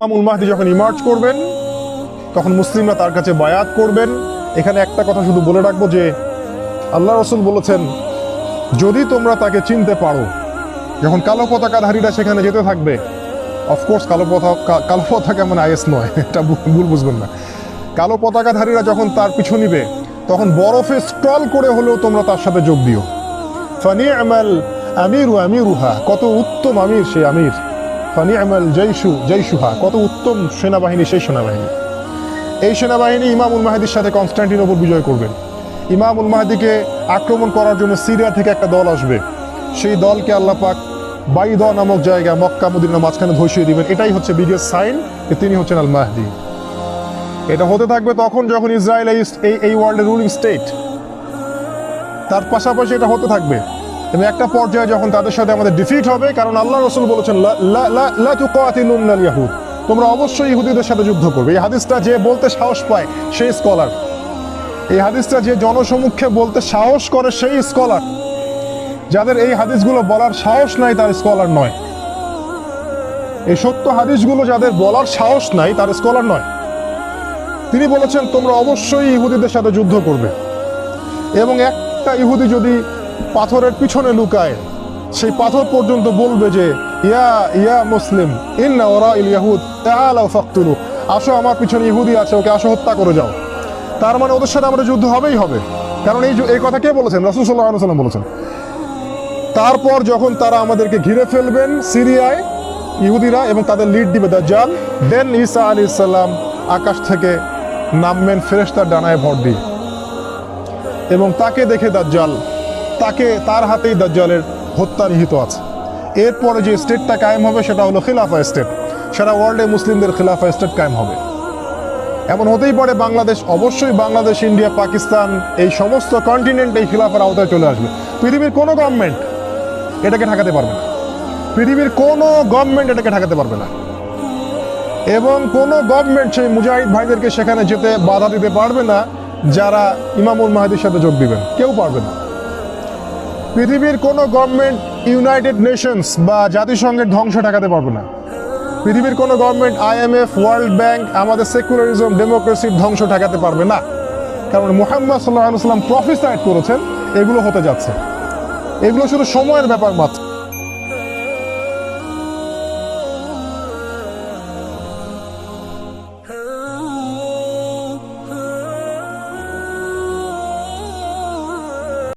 ইমামুল মাহদি যখন ইমার্জ করবেন তখন মুসলিমরা তার কাছে বায়াত করবেন। এখানে একটা কথা শুধু বলে রাখবো যে আল্লাহ রসুল বলেছেন, যদি তোমরা তাকে চিনতে পারো, যখন কালো পতাকাধারীরা সেখানে যেতে থাকবে, অফকোর্স কালো পতাকা মানে আইএস নয়, এটা ভুল বুঝবেন না। কালো পতাকাধারীরা যখন তার পিছু নিবে তখন বরফে স্ট্রল করে হলেও তোমরা তার সাথে যোগ দিও। ফানি'মাল আমিরু আমিরুহা, কত উত্তম আমির সেই আমির। ফানি'মাল জাইশুহা, কত উত্তম সেনাবাহিনী সেই সেনাবাহিনী। এই সেনাবাহিনী ইমামুল মাহদির সাথে কনস্টান্টিনোপল বিজয় করবেন। ইমামুল মাহদিকে আক্রমণ করার জন্য সিরিয়া থেকে একটা দল আসবে, সেই দলকে আল্লাহ পাক বাইদা নামক জায়গা মক্কা মদিনার মাঝখানে ধসিয়ে দিবেন। এটাই হচ্ছে বিগেস্ট সাইন যে তিনি হচ্ছেন আল মাহদি। এটা হতে থাকবে তখন যখন ইসরায়েল এই ওয়ার্ল্ডের রুলিং স্টেট, তার পাশাপাশি এটা হতে থাকবে। এবং একটা পর্যায়ে যখন তাদের সাথে আমাদের ডিফিট হবে, কারণ আল্লাহ রসুল বলেছেন লা তুকাতিলুনাল ইয়াহুদ, তোমরা অবশ্যই ইহুদিদের সাথে যুদ্ধ করবে। এই হাদিসটা যে বলতে সাহস পায় সেই স্কলার, এই হাদিসটা যে জনসমক্ষে বলতে সাহস করে সেই স্কলার। যাদের এই হাদিসগুলো বলার সাহস নাই তার স্কলার নয়। এই সত্য হাদিসগুলো যাদের বলার সাহস নাই তার স্কলার নয়। তিনি বলেছেন তোমরা অবশ্যই ইহুদিদের সাথে যুদ্ধ করবে, এবং একটা ইহুদি যদি পাথরের পিছনে লুকায়, সেই পাথর পর্যন্ত বলবে যে ইয়া ইয়া মুসলিম ইন্না ওরাইল ইয়াহুদ তাআলাউ ফাকতুলু, আসো আমার পিছনে ইহুদি আছে, ওকে আসো হত্যা করে যাও। তার মানে ওদের সাথে আমাদের যুদ্ধ হবেই হবে, কারণ এই কথা কে বলেছেন? রাসূল সাল্লাল্লাহু আলাইহি ওয়াসাল্লাম বলেছেন। তারপর যখন তারা আমাদেরকে ঘিরে ফেলবেন সিরিয়ায় ইহুদিরা, এবং তাদের লিড দিবে দাজ্জাল, দেন ঈসা আলাইহিস সালাম আকাশ থেকে নামবেন ফেরেশতার ডানায় ভর দিয়ে, এবং তাকে দেখে দাজ্জাল, তার হাতেই দাজ্জালের হত্যা নিহিত আছে। এরপরে যে স্টেটটা কায়েম হবে সেটা হলো খিলাফা স্টেট, সারা ওয়ার্ল্ডে মুসলিমদের খিলাফা স্টেট কায়েম হবে। এমন হতেই পারে বাংলাদেশ, অবশ্যই বাংলাদেশ, ইন্ডিয়া, পাকিস্তান, এই সমস্ত কন্টিনেন্ট এই খিলাফার আওতায় চলে আসবে। পৃথিবীর কোনো গভর্নমেন্ট এটাকে ঠেকাতে পারবে না, পৃথিবীর কোনো গভর্নমেন্ট এটাকে ঠেকাতে পারবে না, এবং কোনো গভর্নমেন্ট সেই মুজাহিদ ভাইদেরকে সেখানে যেতে বাধা দিতে পারবে না যারা ইমামুল মাহদির সাথে যোগ দিবেন, কেউ পারবে না। পৃথিবীর কোনো গভর্নমেন্ট ইউনাইটেড নেশনস বা জাতিসংঘের ধ্বংস ঠেকাতে পারবে না। পৃথিবীর কোনো গভর্নমেন্ট IMF, ওয়ার্ল্ড ব্যাংক আমাদের সেকুলারিজম, ডেমোক্রেসির ধ্বংস ঠেকাতে পারবে না, কারণ মুহাম্মদ সাল্লাল্লাহু আলাইহি ওয়াসাল্লাম প্রফেসাইড করেছেন এগুলো হতে যাচ্ছে। এগুলো শুধু সময়ের ব্যাপার মাত্র।